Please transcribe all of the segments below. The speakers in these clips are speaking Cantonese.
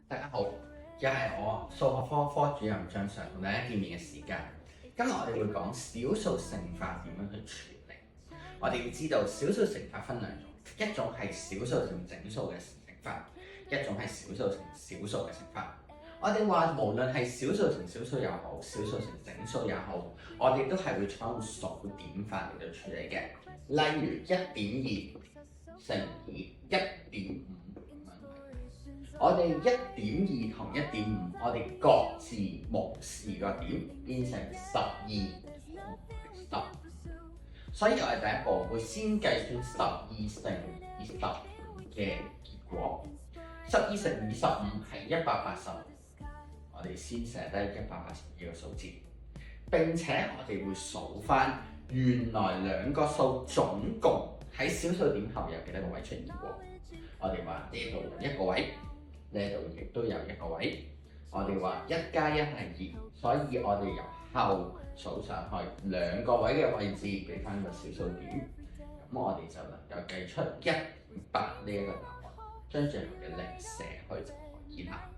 大家好，又係我數學科科主任張 Sir 同大家見面嘅時間。今日我哋會講小數乘法點樣去處理。我哋要知道小數乘法分兩種，一種係小數乘整數嘅乘法，一種係小數乘小數嘅乘法。我哋話無論係小數乘小數又好，小數乘整數也好，我哋都係會採用數點法嚟到處理嘅。例如1.2乘以1.5。我哋1.2同1.5，我哋各自無視個點，變成12同10。所以我哋第一步會先計算12乘以15嘅結果。12乘以15係180，我哋先寫低180呢個數字。並且我哋會數翻原來兩個數總共喺小數點後有幾多個位出現過。我哋話呢度有一個位。呢度亦都有一個位，我哋話1加1係2，所以我哋由後數上去兩個位嘅位置，俾翻個小數點，咁我哋就能夠計出1.8呢一個答案，將最後嘅零寫去就可以啦。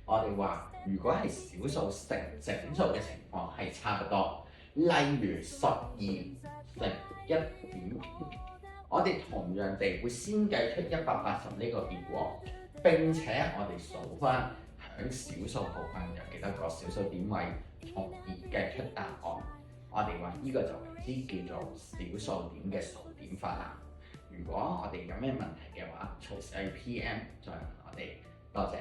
我哋話如果係小數乘整數嘅情況係差不多，例如12乘1.5，我哋同樣地會先計出180呢個結果。並且我哋數翻響小數部分有幾多個小數點位，從而計出答案。我哋話呢個就為之叫做小數點嘅數點法啦。如果我哋有咩問題嘅話，隨時喺 PM 再問我哋。多謝。